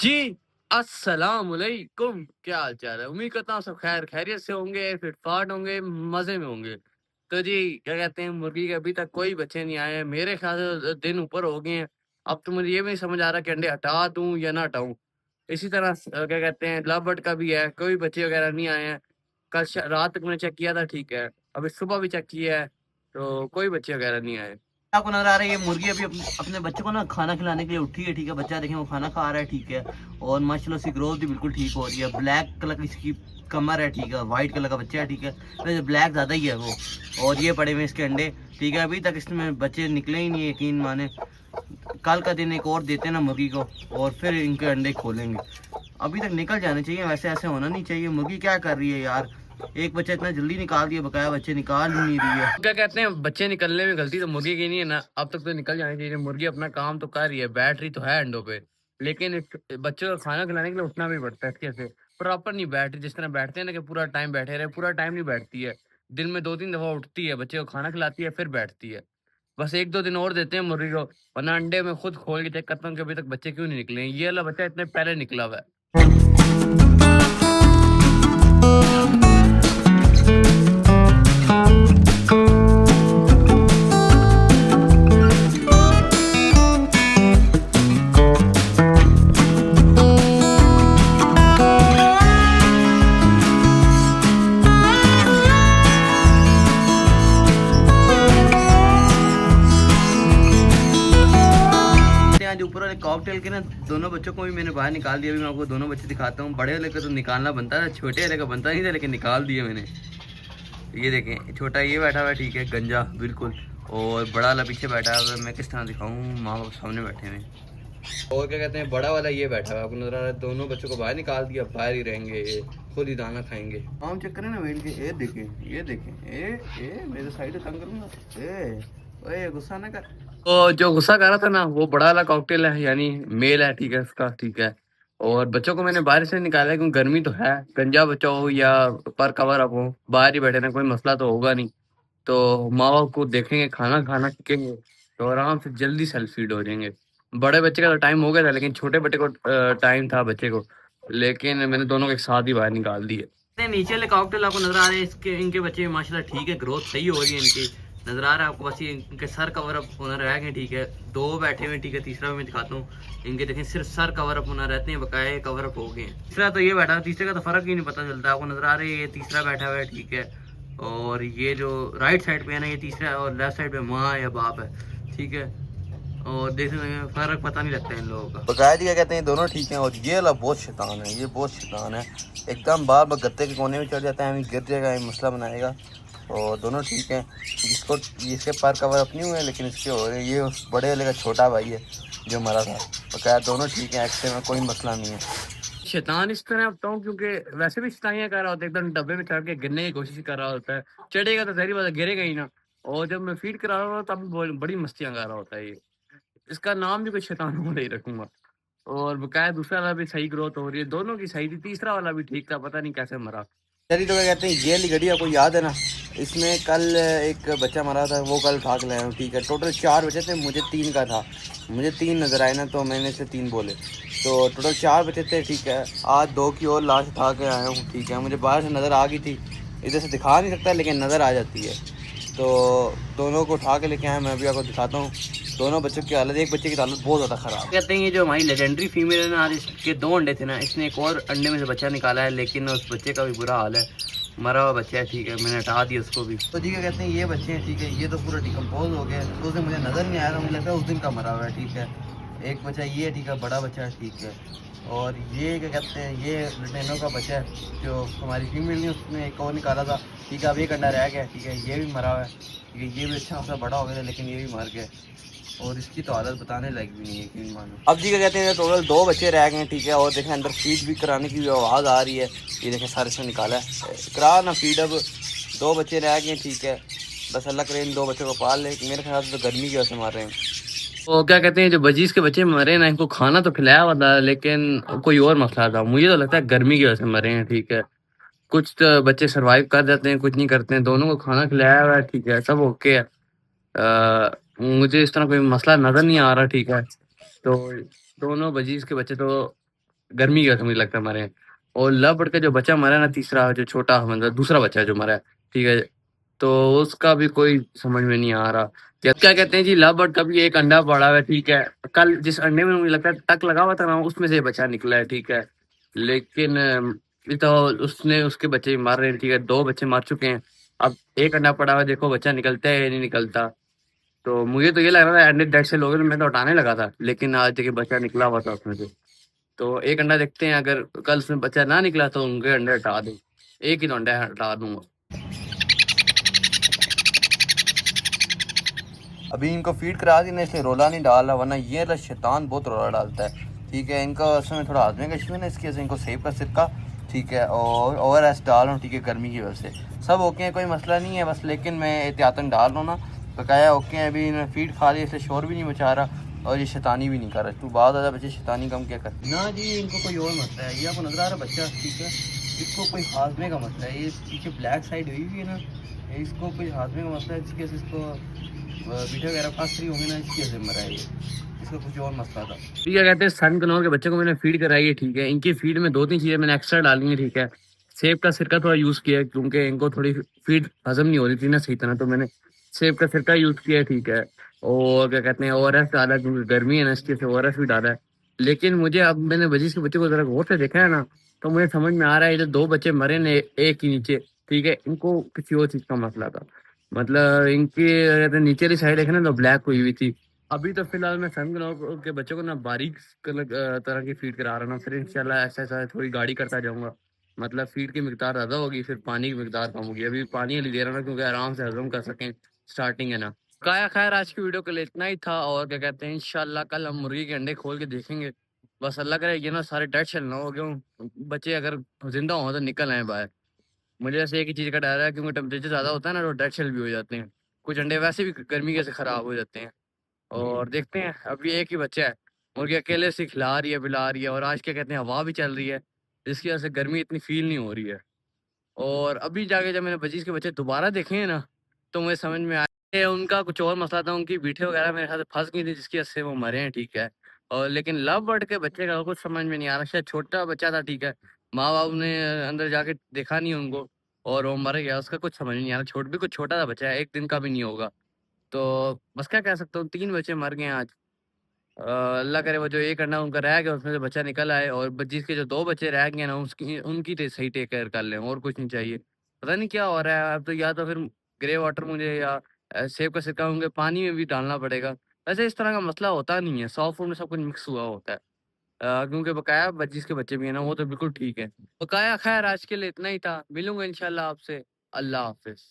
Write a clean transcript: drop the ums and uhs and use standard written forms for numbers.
जी, अस्सलाम वालेकुम, क्या हाल चाल है? उम्मीद करता हूँ सब खैर खैरियत से होंगे, फिट-फाट होंगे, मज़े में होंगे। तो जी, क्या कहते हैं, मुर्गी के अभी तक कोई बच्चे नहीं आए हैं। मेरे ख़्याल से दिन ऊपर हो गए हैं। अब तो मुझे ये भी नहीं समझ आ रहा कि अंडे हटा दूँ या ना हटाऊँ। इसी तरह क्या कहते हैं, लव बर्ड का भी है, कोई बच्चे वग़ैरह नहीं आए हैं। कल रात तक मैंने चेक किया था, ठीक है। अभी सुबह भी चेक किया है, तो कोई बच्चे वग़ैरह नहीं आए। आपको नजर आ रहा है ये मुर्गी अभी अपने बच्चे को ना खाना खिलाने के लिए उठी है। ठीक है, बच्चा देखें वो खाना खा रहा है। ठीक है, और माशाल्लाह उसकी ग्रोथ भी बिल्कुल ठीक हो रही है। ब्लैक कलर की इसकी कमर है। ठीक है, वाइट कलर का बच्चा है। ठीक है, वैसे ब्लैक ज़्यादा ही है वो। और ये पड़े हुए इसके अंडे। ठीक है, अभी तक इसमें बच्चे निकले ही नहीं, यकीन माने। कल का दिन एक और देते हैं ना मुर्गी को, और फिर इनके अंडे खोलेंगे। अभी तक निकल जाने चाहिए, वैसे ऐसे होना नहीं चाहिए। मुर्गी क्या कर रही है यार, एक बच्चा इतना जल्दी निकाल दिया, बकाया बच्चे निकाल ही नहीं रही है। क्या कहते हैं, बच्चे निकलने में गलती तो मुर्गी की नहीं है ना, अब तक तो निकल जानी चाहिए। मुर्गी अपना काम तो कर रही है, बैठ रही तो है अंडों पे, लेकिन बच्चों को खाना खिलाने के लिए उठना भी पड़ता है अच्छे से। प्रॉपर नहीं बैठ रही, जिस तरह बैठते हैं ना कि पूरा टाइम बैठे रहे, पूरा टाइम नहीं बैठती है। दिन में 2-3 दफ़ा उठती है, बच्चे को खाना खिलाती है, फिर बैठती है। बस 1-2 दिन और देते हैं मुर्गी को, वरना अंडे में खुद खोल के चेक करता हूँ कि अभी तक बच्चे क्यों नहीं निकले हैं। ये वाला बच्चा इतने पहले निकला हुआ है। आज ऊपर वाले कॉकटेल के ना दोनों बच्चों को भी मैंने बाहर निकाल दिया। अभी मैं आपको दोनों बच्चे दिखाता हूँ। बड़े वाले का तो निकालना बनता था, छोटे वाले का बनता नहीं था, लेकिन निकाल दिया मैंने। ये देखें, छोटा ये बैठा हुआ है। ठीक है, गंजा बिल्कुल। और बड़ा वाला पीछे बैठा हुआ है। मैं किस तरह दिखाऊँ, माँ बाप सामने बैठे हुए। और क्या कहते हैं, बड़ा वाला ये बैठा हुआ है, आपको नजर आ रहा है। दोनों बच्चों को बाहर निकाल दिया, बाहर ही रहेंगे ये, खुद ही दाना खाएंगे। आम चेक करें ना वेट के। ये देखें, ये देखें, ए मेरे साइड तंग करूँगा। ओए गुस्सा ना कर। तो जो गुस्सा कर रहा था ना, वो बड़ा वाला कॉकटेल है, यानी मेल है, ठीक है उसका, ठीक है। और बच्चों को मैंने बाहर से निकाला है, क्योंकि गर्मी तो है। गंजा बच्चा हो या पर कवर अप हो, बाहर ही बैठे ना, कोई मसला तो होगा नहीं। तो माँ बाप को देखेंगे, खाना खाना सीखेंगे, तो आराम से जल्दी सेल्फ फीड हो जाएंगे। बड़े बच्चे का तो टाइम हो गया था, लेकिन छोटे बच्चे को टाइम था बच्चे को, लेकिन मैंने दोनों को एक साथ ही बाहर निकाल दिए। नीचे वाले कॉकटेल आपको नजर आ रहे हैं, इसके इनके बच्चे माशाल्लाह ठीक है, ग्रोथ सही हो रही है इनकी। नजर आ रहा है आपको, बस ये इनके सर कवर अप होना रह गए। ठीक है, दो बैठे हुए। ठीक है, तीसरा भी मैं दिखाता हूँ। इनके देखें सिर्फ सर कवर अप होना रहते हैं, बकाए कवर अप हो गए हैं। तीसरा तो ये बैठा है, तीसरे का तो फर्क ही नहीं पता चलता। आपको नजर आ रही है, ये तीसरा बैठा हुआ है। ठीक है, और ये जो राइट साइड पे है ना, ये तीसरा, और लेफ्ट साइड पे माँ या बाप है। ठीक है, और देखने में फर्क पता नहीं लगता इन लोगों का। बकायदा क्या कहते हैं, दोनों ठीक हैं। और ये वाला बहुत शैतान है, ये बहुत शैतान है। एकदम बार बार गत्ते के कोने में चढ़ जाता है, गिर जाएगा, मसला बनाएगा। और दोनों ठीक हैं। जिसको इसके पर कवर अपनी हुए हैं, लेकिन इसके हो रहे हैं। ये उस बड़े वाले का छोटा भाई है जो मरा था। बकायदा दोनों ठीक हैं, एक्सरे में कोई मसला नहीं है। शैतान इस तरह बताऊँ, क्योंकि वैसे भी शैतानियाँ कर रहा होता है, एकदम डब्बे में चढ़ के गिरने की कोशिश कर रहा होता है। चढ़ेगा तो ज़ाहिर बात है गिरेगा ही ना। और जब मैं फीड करा रहा होता, तब बड़ी मस्तियाँ कर रहा होता है ये। इसका नाम भी कोई शैतान वो नहीं रखूँगा। और बकाया दूसरा वाला भी सही ग्रोथ हो रही है, दोनों की सही थी, तीसरा वाला भी ठीक था, पता नहीं कैसे मरा। चलिए, तो क्या कहते हैं, ये वाली गड्डी आपको याद है ना, इसमें कल एक बच्चा मरा था, वो कल उठा के लाया हूँ। ठीक है, टोटल 4 बच्चे थे, मुझे 3 का था। मुझे 3 नज़र आए ना, तो मैंने से 3 बोले, तो टोटल 4 बच्चे थे। ठीक है, आज 2 की और लाश उठा के आया हूँ। ठीक है, मुझे बाहर से नज़र आ गई थी, इधर से दिखा नहीं सकता, लेकिन नज़र आ जाती है। तो दोनों को उठा के लेके आया, मैं भी आपको दिखाता हूँ। दोनों बच्चों की हालत, एक बच्चे की हालत बहुत ज़्यादा ख़राब। कहते हैं ये जो हमारी लेजेंडरी फीमेल है ना, आज इसके 2 अंडे थे ना, इसने एक और अंडे में से बच्चा निकाला है, लेकिन उस बच्चे का भी बुरा हाल है, मरा हुआ बच्चा है। ठीक है, मैंने हटा दिया उसको भी। तो जी क्या कहते हैं, ये बच्चे हैं। ठीक है, ये तो पूरा डिकम्पोज हो गया, तो उसे मुझे नज़र नहीं आया था, मुझे लगता है उस दिन का मरा हुआ है। ठीक है, एक बच्चा ये है। ठीक है, बड़ा बच्चा है। ठीक है, और ये क्या कहते हैं, ये लटेनों का बच्चा है, जो हमारी फीमेल ने उसने एक और निकाला था। ठीक है, अब एक अंडा रह गया। ठीक है, ये भी मरा हुआ है। ठीक है, ये भी अच्छा खासा बड़ा हो गया था, लेकिन ये भी मर गया, और इसकी तो हालत बताने लायक भी नहीं है, यकीन मानो। अब जी क्या कहते हैं, टोटल 2 बच्चे रह गए हैं। ठीक है, और देखें अंदर फीड भी कराने की आवाज़ आ रही है। ये देखें सारे से निकाला है, करा ना फीड। अब 2 बच्चे रह गए हैं। ठीक है, बस अल्लाह करे इन 2 बच्चों को पाल ले। मेरे ख्याल से तो गर्मी की वजह से मार रहे हैं। वो क्या कहते हैं, जो बजीज के बच्चे मरे ना, इनको खाना तो खिलाया हुआ था, लेकिन कोई और मसला था। मुझे तो लगता है गर्मी की वजह से मरे हैं, ठीक है। कुछ तो बच्चे सर्वाइव कर जाते हैं, कुछ नहीं करते हैं। दोनों को खाना खिलाया हुआ है, ठीक है, सब ओके है। मुझे इस तरह कोई मसला नज़र नहीं आ रहा, ठीक है। तो दोनों बजीज के बच्चे तो गर्मी की वजह से मुझे लगता है मरे हैं। और लव बर्ड का जो बच्चा मरा है ना, तीसरा जो छोटा मतलब दूसरा बच्चा जो मरा है, ठीक है, तो उसका भी कोई समझ में नहीं आ रहा। क्या कहते हैं जी, लव बर्ड का भी एक अंडा पड़ा हुआ है, ठीक है। कल जिस अंडे में मुझे लगता है टक लगा हुआ था ना, उसमें से बच्चा निकला है, ठीक है। लेकिन ये तो उसने उसके बच्चे भी मार रहे हैं, ठीक है, 2 बच्चे मार चुके हैं। अब एक अंडा पड़ा हुआ है, देखो बच्चा निकलता है या नहीं निकलता। तो मुझे तो ये लग रहा था अंडे डेड से लोगे, तो मैं तो हटाने लगा था, लेकिन आज देखिए बच्चा निकला हुआ था उसमें से। तो एक अंडा देखते हैं, अगर कल उसमें बच्चा ना निकला तो उनके अंडे हटा दूँ। एक ही तो अंडा हटा दूँगा। अभी इनको फीड करा दी ना, इसलिए रोला नहीं डाल रहा, वरना ये वाला शैतान बहुत रोला डालता है। ठीक है, इनका असल में थोड़ा हाजमे का इशू है ना, इसकी वजह से इनको सेब का सिरका, ठीक है, और ORS डाल रहा हूँ, ठीक है, गर्मी की वजह से। सब ओके है, कोई मसला नहीं है, बस लेकिन मैं एहतियातन डाल रहा हूँ ना, बकाया ओके है। अभी इन्होंने फीड खा ली, इसलिए शोर भी नहीं मचा रहा और ये शैतानी भी नहीं कर रहा। तू बहुत ज़्यादा बच्चे शैतानी कम क्या कर ना जी, इनको कोई और मसला है, ये आपको नजर आ रहा है बच्चा, ठीक है, इसको कोई हाजमे का मसला है। ये पीछे ब्लैक साइड हुई हुई है ना, इसको कोई हाजमे का मसला है, जिसकी वजह से इसको मीठे वगैरह पास फ्री होंगे ना, इसकी वजह से मरा है ये, इसका कुछ और मसला था। ठीक है, कहते हैं सन कनौर के बच्चे को मैंने फीड कराई है, ठीक है। इनकी फीड में 2-3 चीज़ें मैंने एक्स्ट्रा डाली हैं, ठीक है। सेब का सिरका थोड़ा यूज़ किया है, क्योंकि इनको थोड़ी फीड हज़म नहीं हो रही थी ना सही तरह, तो मैंने सेब का सिरका यूज़ किया है, ठीक है। और क्या कहते हैं, ओआरएस डाला है, क्योंकि गर्मी है ना, इसकी वजह से ओआरएस भी डाला है। लेकिन मुझे अब मैंने वजीज़ के बच्चे को ज़रा गौर से देखा है ना, तो मुझे समझ में आ रहा है, ये जो 2 बच्चे मरे ने एक ही नीचे, ठीक है, इनको किसी और चीज़ का मसला था। मतलब इनकी कहते हैं नीचे वाली साइड है ना, तो ब्लैक हुई हुई थी। अभी तो फिलहाल मैं सन के बच्चों को ना बारीक तरह की फीड करा रहा हूँ ना, फिर इंशाल्लाह ऐसा ऐसा थोड़ी गाढ़ी करता जाऊंगा। मतलब फीड की मिकदार ज़्यादा होगी, फिर पानी की मिकदार कम होगी। अभी पानी वाली दे रहा हूँ ना, क्योंकि आराम से हजम कर सकें, स्टार्टिंग है ना। काया खैर, आज की वीडियो के लिए इतना ही था, और क्या कहते हैं, इंशाल्लाह कल हम मुर्गी के अंडे खोल के देखेंगे। बस अल्लाह करे ये ना सारे डेड शेल ना हो, क्यों बच्चे अगर जिंदा हो तो निकल आए बाहर। मुझे ऐसे एक ही चीज़ का डर है, क्योंकि टेम्परेचर ज़्यादा होता है ना, तो डेड शेल भी हो जाते हैं। कुछ अंडे वैसे भी गर्मी के से ख़राब हो जाते हैं। और देखते हैं, अभी एक ही बच्चा है, मुर्गी अकेले से खिला रही है, पिला रही है, और आज क्या कहते हैं, हवा भी चल रही है, जिसकी वजह से गर्मी इतनी फील नहीं हो रही है। और अभी जाके जब मैंने बजीज के बच्चे दोबारा देखे हैं ना, तो मुझे समझ में आया कि उनका कुछ और मसला था, उनकी बीठे वगैरह मेरे ख्याल से फंस गई थी, जिसकी वजह से वो मरे हैं, ठीक है। और लेकिन लव बर्ड के बच्चे का कुछ समझ में नहीं आ रहा, शायद छोटा बच्चा था, ठीक है, माँ बाप ने अंदर जाके देखा नहीं उनको, और वो मर गया, उसका कुछ समझ नहीं आ रहा। छोट भी कुछ छोटा सा बच्चा है, 1 दिन का भी नहीं होगा। तो बस क्या कह सकता हूँ, 3 बच्चे मर गए हैं आज। अल्लाह करे वो जो एक अंडा उनका रह गया, उसमें से बच्चा निकल आए, और जिसके जो 2 बच्चे रह गए ना, उसकी उनकी सही टेक केयर कर लें, और कुछ नहीं चाहिए। पता नहीं क्या हो रहा है अब तो, या तो फिर ग्रे वाटर मुझे, या सेब का सिरका मुझे पानी में भी डालना पड़ेगा। वैसे इस तरह का मसला होता नहीं है, सॉफ्ट फूड में सब कुछ मिक्स हुआ होता है। क्योंकि बकाया जिसके बच्चे भी है ना, वो तो बिल्कुल ठीक है। बकाया खैर, आज के लिए इतना ही था, मिलूंगा इंशाल्लाह आपसे। अल्लाह हाफिज।